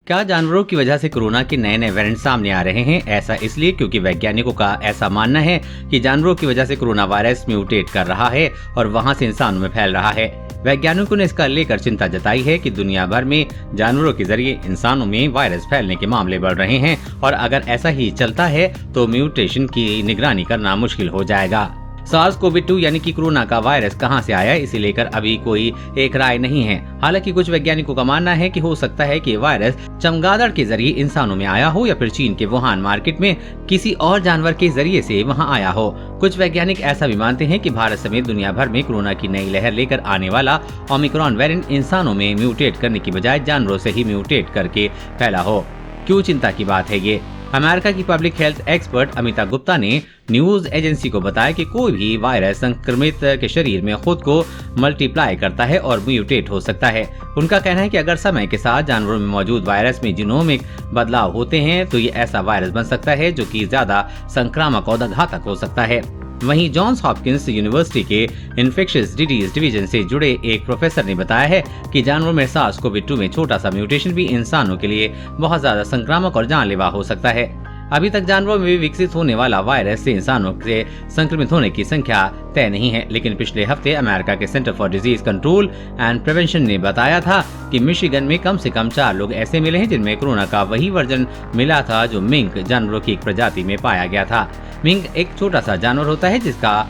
क्या जानवरों की वजह से कोरोना के नए नए वेरिएंट सामने आ रहे हैं? ऐसा इसलिए क्योंकि वैज्ञानिकों का ऐसा मानना है कि जानवरों की वजह से कोरोना वायरस म्यूटेट कर रहा है और वहां से इंसानों में फैल रहा है। वैज्ञानिकों ने इसका लेकर चिंता जताई है कि दुनिया भर में जानवरों के जरिए इंसानों में वायरस फैलने के मामले बढ़ रहे हैं और अगर ऐसा ही चलता है तो म्यूटेशन की निगरानी करना मुश्किल हो जाएगा। SARS-CoV-2 यानी कि कोरोना का वायरस कहां से आया, इसे लेकर अभी कोई एक राय नहीं है। हालांकि कुछ वैज्ञानिकों का मानना है कि हो सकता है कि वायरस चमगादड़ के जरिए इंसानों में आया हो या फिर चीन के वुहान मार्केट में किसी और जानवर के जरिए से वहां आया हो। कुछ वैज्ञानिक ऐसा भी मानते हैं कि भारत समेत दुनिया भर में कोरोना की नई लहर लेकर आने वाला ओमिक्रॉन वेरिएंट इंसानों में म्यूटेट करने की बजाय जानवरों से ही म्यूटेट करके फैला हो। क्यों चिंता की बात है ये? अमेरिका की public health expert Amita Gupta ने न्यूज एजेंसी को बताया कि कोई भी वायरस संक्रमित के शरीर में खुद को मल्टीप्लाई करता है और म्यूटेट हो सकता है। उनका कहना है कि अगर समय के साथ जानवरों में मौजूद वायरस में जीनोमिक बदलाव होते हैं तो ये ऐसा वायरस बन सकता है जो कि ज्यादा संक्रामक और घातक हो सकता है। वहीं जॉन्स हॉपकिंस यूनिवर्सिटी के इन्फेक्शियस डिजीज डिवीजन से जुड़े एक प्रोफेसर ने बताया है कि जानवरों में SARS-CoV-2 में छोटा सा म्यूटेशन भी इंसानों के लिए बहुत ज्यादा संक्रामक और जानलेवा हो सकता है। अभी तक जानवरों में विकसित होने वाला वायरस से इंसानों से संक्रमित होने की संख्या तय नहीं है, लेकिन पिछले हफ्ते अमेरिका के centre for disease control and prevention ने बताया था कि मिशिगन में कम से कम 4 लोग ऐसे मिले हैं जिनमें कोरोना का वही वर्जन मिला था जो मिंक जानवरों की एक प्रजाति में पाया गया था। मिंक एक छोटा सा जानवर होता है जिसका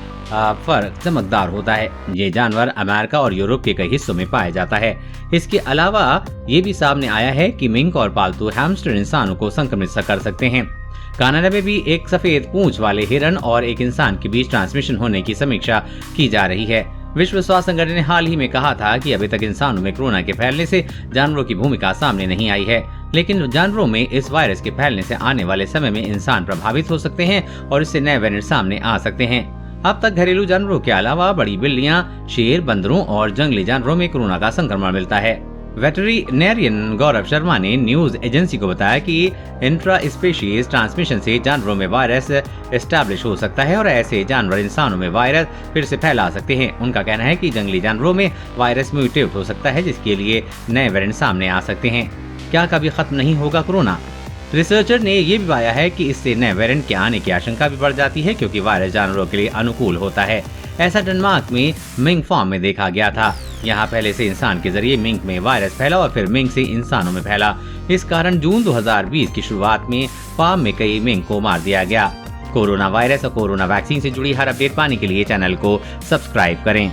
फर चमकदार होता है। ये जानवर अमेरिका और यूरोप के कई हिस्सों में पाया जाता है। इसके अलावा ये भी सामने आया है कि मिंक और पालतू हैमस्टर इंसानों को संक्रमित कर सकते हैं। कनाडा में भी एक सफेद पूंछ वाले हिरन और एक इंसान के बीच ट्रांसमिशन होने की समीक्षा की जा रही है। विश्व स्वास्थ्य संगठन ने हाल ही में कहा था कि अभी तक इंसानों में कोरोना के फैलने से जानवरों की भूमिका सामने नहीं आई है, लेकिन जानवरों में इस वायरस के फैलने से आने वाले समय में इंसान प्रभावित हो सकते हैं और इससे नए वेरिएंट सामने आ सकते हैं। अब तक घरेलू जानवरों के अलावा बड़ी बिल्लियां, शेर, बंदरों और जंगली जानवरों में कोरोना का संक्रमण मिलता है। वेटरिनेरियन गौरव शर्मा ने न्यूज एजेंसी को बताया कि इंट्रा स्पीशीज ट्रांसमिशन से जानवरों में वायरस एस्टैब्लिश हो सकता है और ऐसे जानवर इंसानों में वायरस फिर से फैला सकते हैं। उनका कहना है कि जंगली जानवरों में वायरस म्यूटेट हो सकता है जिसके लिए नए वेरिएंट सामने आ सकते हैं। क्या कभी खत्म नहीं होगा कोरोना? रिसर्चर ने ये भी पाया है कि इससे नए वेरिएंट के आने की आशंका भी बढ़ जाती है क्योंकि वायरस जानवरों के लिए अनुकूल होता है। ऐसा डेनमार्क में मिंक फार्म में देखा गया था। यहाँ पहले से इंसान के जरिए मिंक में वायरस फैला और फिर मिंक से इंसानों में फैला। इस कारण जून 2020 की शुरुआत में फार्म में कई मिंक को मार दिया गया। कोरोना वायरस और कोरोना वैक्सीन से जुड़ी हर अपडेट पाने के लिए चैनल को सब्सक्राइब करें।